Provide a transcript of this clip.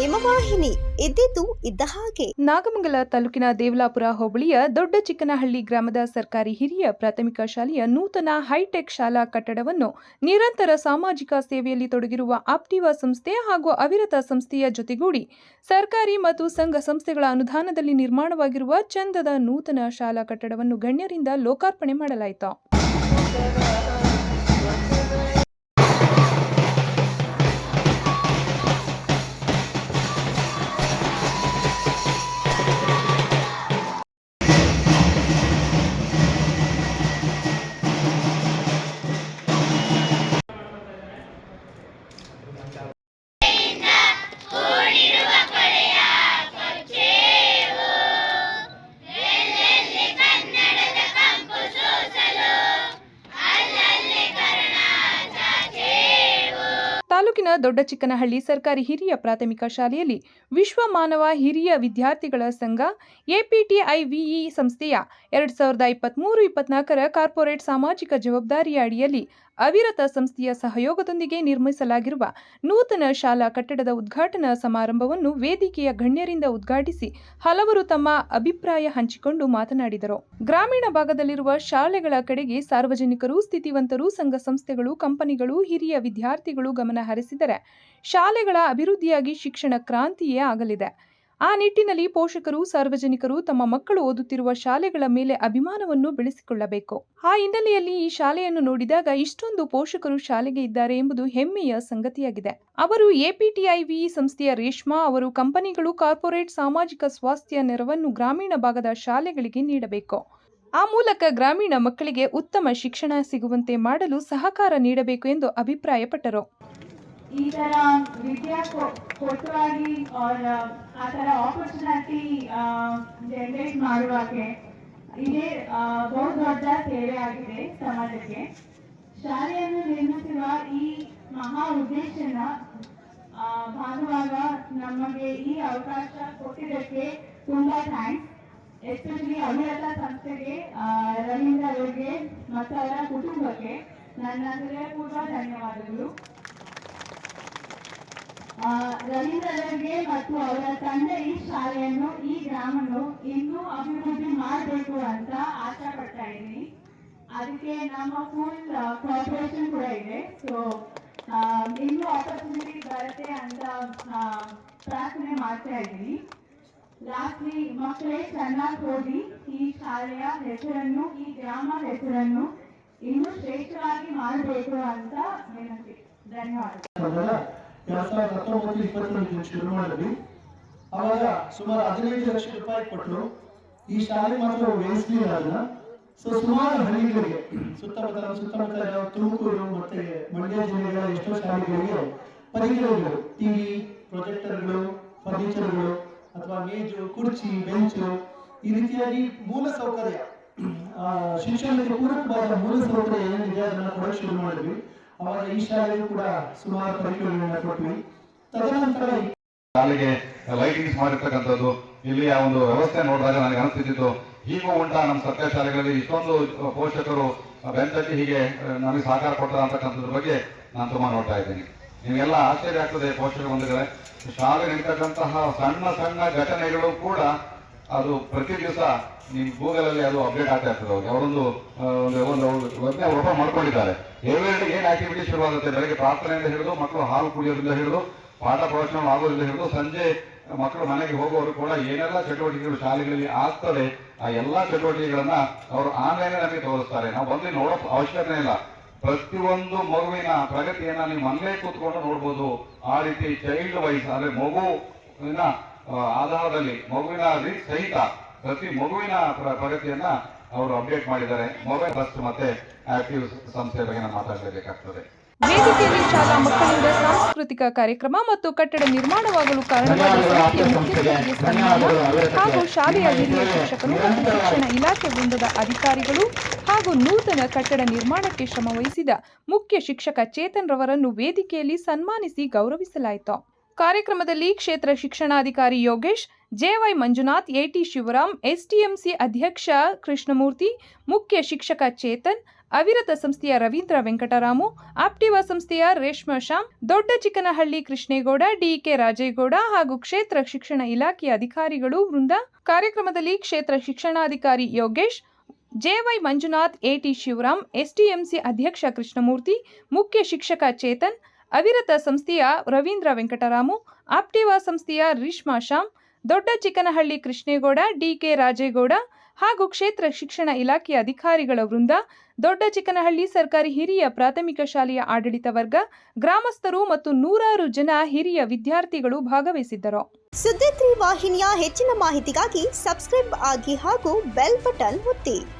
ಹಿಮವಾಹಿನಿ ಇದ್ದಿದ್ದು ಇದ್ದ ಹಾಗೆ. ನಾಗಮಂಗಲ ತಾಲೂಕಿನ ದೇವಲಾಪುರ ಹೋಬಳಿಯ ದೊಡ್ಡ ಚಿಕ್ಕನಹಳ್ಳಿ ಗ್ರಾಮದ ಸರ್ಕಾರಿ ಹಿರಿಯ ಪ್ರಾಥಮಿಕ ಶಾಲೆಯ ನೂತನ ಹೈಟೆಕ್ ಶಾಲಾ ಕಟ್ಟಡವನ್ನು ನಿರಂತರ ಸಾಮಾಜಿಕ ಸೇವೆಯಲ್ಲಿ ತೊಡಗಿರುವ ಆಪ್ಟಿವಾ ಸಂಸ್ಥೆ ಹಾಗೂ ಅವಿರತ ಸಂಸ್ಥೆಯ ಜೊತೆಗೂಡಿ ಸರ್ಕಾರಿ ಮತ್ತು ಸಂಘ ಸಂಸ್ಥೆಗಳ ಅನುದಾನದಲ್ಲಿ ನಿರ್ಮಾಣವಾಗಿರುವ ಚಂದದ ನೂತನ ಶಾಲಾ ಕಟ್ಟಡವನ್ನು ಗಣ್ಯರಿಂದ ಲೋಕಾರ್ಪಣೆ ಮಾಡಲಾಯಿತು. ತಾಲೂಕಿನ ದೊಡ್ಡ ಚಿಕ್ಕನಹಳ್ಳಿ ಸರ್ಕಾರಿ ಹಿರಿಯ ಪ್ರಾಥಮಿಕ ಶಾಲೆಯಲ್ಲಿ ವಿಶ್ವ ಮಾನವ ಹಿರಿಯ ವಿದ್ಯಾರ್ಥಿಗಳ ಸಂಘ ಎಪಿಟಿಐವಿಇ ಸಂಸ್ಥೆಯ 2023-24 ಕಾರ್ಪೊರೇಟ್ ಸಾಮಾಜಿಕ ಜವಾಬ್ದಾರಿಯ ಅಡಿಯಲ್ಲಿ ಅವಿರತ ಸಂಸ್ಥೆಯ ಸಹಯೋಗದೊಂದಿಗೆ ನಿರ್ಮಿಸಲಾಗಿರುವ ನೂತನ ಶಾಲಾ ಕಟ್ಟಡದ ಉದ್ಘಾಟನಾ ಸಮಾರಂಭವನ್ನು ವೇದಿಕೆಯ ಗಣ್ಯರಿಂದ ಉದ್ಘಾಟಿಸಿ ಹಲವರು ತಮ್ಮ ಅಭಿಪ್ರಾಯ ಹಂಚಿಕೊಂಡು ಮಾತನಾಡಿದರು. ಗ್ರಾಮೀಣ ಭಾಗದಲ್ಲಿರುವ ಶಾಲೆಗಳ ಕಡೆಗೆ ಸಾರ್ವಜನಿಕರು, ಸ್ಥಿತಿವಂತರು, ಸಂಘ ಸಂಸ್ಥೆಗಳು, ಕಂಪನಿಗಳು, ಹಿರಿಯ ವಿದ್ಯಾರ್ಥಿಗಳು ಗಮನ ಹರಿಸಿದರೆ ಶಾಲೆಗಳ ಅಭಿವೃದ್ಧಿಯಾಗಿ ಶಿಕ್ಷಣ ಕ್ರಾಂತಿಯೇ ಆಗಲಿದೆ. ಆ ನಿಟ್ಟಿನಲ್ಲಿ ಪೋಷಕರು, ಸಾರ್ವಜನಿಕರು ತಮ್ಮ ಮಕ್ಕಳು ಓದುತ್ತಿರುವ ಶಾಲೆಗಳ ಮೇಲೆ ಅಭಿಮಾನವನ್ನು ಬೆಳೆಸಿಕೊಳ್ಳಬೇಕು. ಆ ಹಿನ್ನೆಲೆಯಲ್ಲಿ ಈ ಶಾಲೆಯನ್ನು ನೋಡಿದಾಗ ಇಷ್ಟೊಂದು ಪೋಷಕರು ಶಾಲೆಗೆ ಇದ್ದಾರೆ ಎಂಬುದು ಹೆಮ್ಮೆಯ ಸಂಗತಿಯಾಗಿದೆ. ಅವರು ಎಪಿಟಿಐವಿಇ ಸಂಸ್ಥೆಯ ರೇಷ್ಮಾ ಅವರು ಕಂಪನಿಗಳು ಕಾರ್ಪೊರೇಟ್ ಸಾಮಾಜಿಕ ಸ್ವಾಸ್ಥ್ಯ ನೆರವನ್ನು ಗ್ರಾಮೀಣ ಭಾಗದ ಶಾಲೆಗಳಿಗೆ ನೀಡಬೇಕು. ಆ ಮೂಲಕ ಗ್ರಾಮೀಣ ಮಕ್ಕಳಿಗೆ ಉತ್ತಮ ಶಿಕ್ಷಣ ಸಿಗುವಂತೆ ಮಾಡಲು ಸಹಕಾರ ನೀಡಬೇಕು ಎಂದು ಅಭಿಪ್ರಾಯಪಟ್ಟರು. ಈ ತರ ವಿದ್ಯಾ ಕೊಟ್ಟವಾಗಿ ಆ ತರ ಆಪರ್ಚುನಿಟಿ ಜನರೇಟ್ ಮಾಡುವಾಗೆ ಇದೇ ಬಹುದೊಡ್ಡ ಸೇವೆ ಆಗಿದೆ ಸಮಾಜಕ್ಕೆ. ಶಾಲೆಯನ್ನು ನಿರ್ಮಿಸಿರುವ ಈ ಮಹಾ ಉದ್ದೇಶನ ಭಾಗವಾಗ ನಮಗೆ ಈ ಅವಕಾಶ ಕೊಟ್ಟಿದ್ದಕ್ಕೆ ತುಂಬಾ ಥ್ಯಾಂಕ್ಸ್. ಎಸ್ಪೆಷಲಿ ಅವಿರತ ಸಂಸ್ಥೆಗೆ, ರವೀಂದ್ರ ಅವರಿಗೆ ಮತ್ತು ಅವರ ಕುಟುಂಬಕ್ಕೆ ನನ್ನ ಹೃದಯಪೂರ್ವ ಧನ್ಯವಾದಗಳು. ರವೀಂದ್ರ ಅವರಿಗೆ ಮತ್ತು ಅವರ ತಂದೆ ಈ ಶಾಲೆಯನ್ನು, ಈ ಗ್ರಾಮವನ್ನು ಇನ್ನೂ ಅಭಿವೃದ್ಧಿ ಮಾಡಬೇಕು ಅಂತ ಆಶಾ ಪಡ್ತಾ ಇದ್ದೀನಿ. ಅದಕ್ಕೆ ನಮ್ಮ ಫುಲ್ ಕೋಆಪರೇಷನ್ ಕೂಡ ಇದೆ. ಸೊ ಇನ್ನೂ ಆಪರ್ಚುನಿಟಿ ಬರುತ್ತೆ ಅಂತ ಪ್ರಾರ್ಥನೆ ಮಾಡ್ತಾ ಇದ್ದೀನಿ. ಲಾಸ್ಟ್ಲಿ ಮಕ್ಕಳೇ ಚೆನ್ನಾಗಿ ಓದಿ ಈ ಶಾಲೆಯ ಹೆಸರನ್ನು, ಈ ಗ್ರಾಮದ ಹೆಸರನ್ನು ಇನ್ನೂ ಶ್ರೇಷ್ಠವಾಗಿ ಮಾಡಬೇಕು ಅಂತ ವಿನಂತಿ. ಧನ್ಯವಾದ. 2019-20 ಶುರು ಮಾಡಿದ್ವಿ. ಅವಾಗ ಸುಮಾರು 15 ಲಕ್ಷ ರೂಪಾಯಿ ಕೊಟ್ಟರು. ಈ ಶಾಲೆ ಮಾತ್ರ ವೇಸ್ಟ್ಲಿ ಆಗಲ್ಲ. ಸೊ ಸುಮಾರು ಹಳ್ಳಿಗಳಿಗೆ ಸುತ್ತಮುತ್ತ ತುಮಕೂರು ಮತ್ತೆ ಮಂಡ್ಯ ಜಿಲ್ಲೆಗಳ ಎಷ್ಟೋ ಶಾಲೆಗಳಿಗೆ ಪರಿಕರಗಳು, ಟಿವಿ, ಪ್ರೊಜೆಕ್ಟರ್ಗಳು, ಫರ್ನಿಚರ್ಗಳು ಅಥವಾ ಮೇಜು, ಕುರ್ಚಿ, ಬೆಂಚು ಈ ರೀತಿಯಾಗಿ ಮೂಲ ಸೌಕರ್ಯ, ಶಿಕ್ಷಣಕ್ಕೆ ಪೂರಕವಾದ ಮೂಲ ಸೌಕರ್ಯ ಏನಿದೆ ಅದನ್ನ ಕೊಡಕ್ಕೆ ಶುರು ಮಾಡಿದ್ವಿ. ಅವಾಗ ಈ ಶಾಲೆಗೂ ಕೂಡ ಸುಮಾರು ಪರಿಕರಗಳನ್ನ ಕೊಟ್ವಿ. ತದನಂತರ ಶಾಲೆಗೆ ಲೈಟಿಂಗ್ಸ್ ಮಾಡಿರ್ತಕ್ಕಂಥದ್ದು, ಇಲ್ಲಿಯ ಒಂದು ವ್ಯವಸ್ಥೆ ನೋಡಿದಾಗ ನನಗೆ ಅನಿಸ್ತಿದ್ದು ಹೀಗೂ ಉಂಟಾ ನಮ್ಮ ಸರ್ಕಾರಿ ಶಾಲೆಗಳಲ್ಲಿ ಇಷ್ಟೊಂದು ಪೋಷಕರು ಬೆಂಚಿ ಹೀಗೆ ನನಗೆ ಸಹಕಾರ ಕೊಡ್ತಾರೆ ಅಂತಕ್ಕಂಥದ್ರ ಬಗ್ಗೆ ನಾನು ತುಂಬಾ ನೋಡ್ತಾ ಇದ್ದೀನಿ. ನಿಮಗೆಲ್ಲ ಆಶ್ಚರ್ಯ ಆಗ್ತದೆ ಪೋಷಕರು ಬಂದಿದ್ದಾರೆ. ಶಾಲೆ ನಡೀತಕ್ಕಂತಹ ಸಣ್ಣ ಸಣ್ಣ ಘಟನೆಗಳು ಕೂಡ ಅದು ಪ್ರತಿ ದಿವಸ ನಿಮ್ ಗೂಗಲ್ ಅಲ್ಲಿ ಅದು ಅಪ್ಡೇಟ್ ಆಗ್ತಾ ಇರ್ತದೆ. ಅವ್ರಿಗೆ ಅವರೊಂದು ಓಪನ್ ಮಾಡ್ಕೊಂಡಿದ್ದಾರೆ. ಏನ್ ಆಕ್ಟಿವಿಟಿ ಶುರುವಾಗುತ್ತೆ, ಬೆಳಗ್ಗೆ ಪ್ರಾರ್ಥನೆಯಿಂದ ಹಿಡಿದು ಮಕ್ಕಳು ಹಾಲು ಕುಡಿಯೋದ್ರಿಂದ ಹಿಡಿದು ಪಾಠ ಪ್ರವಚನ ಆಗೋದ್ರಿಂದ ಹಿಡಿದು ಸಂಜೆ ಮಕ್ಕಳು ಮನೆಗೆ ಹೋಗುವವರು ಕೂಡ ಏನೆಲ್ಲ ಚಟುವಟಿಕೆಗಳು ಶಾಲೆಗಳಲ್ಲಿ ಆಗ್ತದೆ ಆ ಎಲ್ಲಾ ಚಟುವಟಿಕೆಗಳನ್ನ ಅವರು ಆನ್ಲೈನ್ ನಮಗೆ ತೋರಿಸ್ತಾರೆ. ನಾವು ಬಂದು ನೋಡೋ ಅವಶ್ಯಕತೆ ಇಲ್ಲ. ಪ್ರತಿಯೊಂದು ಮಗುವಿನ ಪ್ರಗತಿಯನ್ನ ನೀವು ಮನೇಲೆ ಕೂತ್ಕೊಂಡು ನೋಡ್ಬೋದು. ಆ ರೀತಿ ಚೈಲ್ಡ್ ವೈಸ್ ಅಂದ್ರೆ ಮಗುವಿನ ಆಧಾರದಲ್ಲಿ ಮಗುವಿನ ಸಹಿತ ಪ್ರತಿ ಮಗುವಿನ ಪ್ರಗತಿಯನ್ನ ಅವರು ಅಪ್ಡೇಟ್ ಮಾಡಿದ್ದಾರೆ. ಮೊಬೈಲ್ ಫಸ್ಟ್ ಮತ್ತೆ ಆಕ್ಟಿವ್ ಸಂಸ್ಥೆ ಬಗ್ಗೆ ನಾವು ಮಾತಾಡಲೇಬೇಕಾಗ್ತದೆ. ವೇದಿಕೆಯಲ್ಲಿ ಶಾಲಾ ಮಕ್ಕಳಿಂದ ಸಾಂಸ್ಕೃತಿಕ ಕಾರ್ಯಕ್ರಮ ಮತ್ತು ಕಟ್ಟಡ ನಿರ್ಮಾಣವಾಗಲು ಕಾರಣವಾದ ಹಾಗೂ ಶಾಲೆಯ ಹಿರಿಯ ಶಿಕ್ಷಕರು ಮತ್ತು ಶಿಕ್ಷಣ ಇಲಾಖೆ ವೃಂದದ ಅಧಿಕಾರಿಗಳು ಹಾಗೂ ನೂತನ ಕಟ್ಟಡ ನಿರ್ಮಾಣಕ್ಕೆ ಶ್ರಮವಹಿಸಿದ ಮುಖ್ಯ ಶಿಕ್ಷಕ ಚೇತನ್ ರವರನ್ನು ವೇದಿಕೆಯಲ್ಲಿ ಸನ್ಮಾನಿಸಿ ಗೌರವಿಸಲಾಯಿತು. ಕಾರ್ಯಕ್ರಮದಲ್ಲಿ ಕ್ಷೇತ್ರ ಶಿಕ್ಷಣಾಧಿಕಾರಿ ಯೋಗೇಶ್, ಜೆವೈ ಮಂಜುನಾಥ್, ಎಟಿ ಶಿವರಾಮ್, ಎಸ್ಟಿಎಂಸಿ ಅಧ್ಯಕ್ಷ ಕೃಷ್ಣಮೂರ್ತಿ, ಮುಖ್ಯ ಶಿಕ್ಷಕ ಚೇತನ್, ಅವಿರತ ಸಂಸ್ಥೆಯ ರವೀಂದ್ರ ವೆಂಕಟರಾಮು, ಆಪ್ಟಿವಾ ಸಂಸ್ಥೆಯ ರೇಷ್ಮಾ ಶ್ಯಾಮ್, ದೊಡ್ಡ ಚಿಕ್ಕನಹಳ್ಳಿ ಕೃಷ್ಣೇಗೌಡ, ಡಿಕೆ ರಾಜೇಗೌಡ ಹಾಗೂ ಕ್ಷೇತ್ರ ಶಿಕ್ಷಣ ಇಲಾಖೆಯ ಅಧಿಕಾರಿಗಳು ವೃಂದ. ಕಾರ್ಯಕ್ರಮದಲ್ಲಿ ಕ್ಷೇತ್ರ ಶಿಕ್ಷಣಾಧಿಕಾರಿ ಯೋಗೇಶ್, ಜೆವೈ ಮಂಜುನಾಥ್, ಎಟಿ ಶಿವರಾಮ್, ಎಸ್ಟಿಎಂಸಿ ಅಧ್ಯಕ್ಷ ಕೃಷ್ಣಮೂರ್ತಿ, ಮುಖ್ಯ ಶಿಕ್ಷಕ ಚೇತನ್, ಅವಿರತ ಸಂಸ್ಥೆಯ ರವೀಂದ್ರ ವೆಂಕಟರಾಮು, ಆಪ್ಟಿವಾ ಸಂಸ್ಥೆಯ ರೇಷ್ಮಾ ಶ್ಯಾಮ್, ದೊಡ್ಡ ಚಿಕ್ಕನಹಳ್ಳಿ ಕೃಷ್ಣೇಗೌಡ, ಡಿಕೆ ರಾಜೇಗೌಡ ಹಾಗೂ ಕ್ಷೇತ್ರ ಶಿಕ್ಷಣ ಇಲಾಖೆಯ ಅಧಿಕಾರಿಗಳ ವೃಂದ, ದೊಡ್ಡ ಚಿಕ್ಕನಹಳ್ಳಿ ಸರ್ಕಾರಿ ಹಿರಿಯ ಪ್ರಾಥಮಿಕ ಶಾಲೆಯ ಆಡಳಿತ ವರ್ಗ, ಗ್ರಾಮಸ್ಥರು ಮತ್ತು ನೂರಾರು ಜನ ಹಿರಿಯ ವಿದ್ಯಾರ್ಥಿಗಳು ಭಾಗವಹಿಸಿದ್ದರು. ಸುದ್ದಿ 3 ವಾಹಿನಿಯ ಹೆಚ್ಚಿನ ಮಾಹಿತಿಗಾಗಿ ಸಬ್ಸ್ಕ್ರೈಬ್ ಆಗಿ ಹಾಗೂ ಬೆಲ್ ಬಟನ್ ಒತ್ತಿ.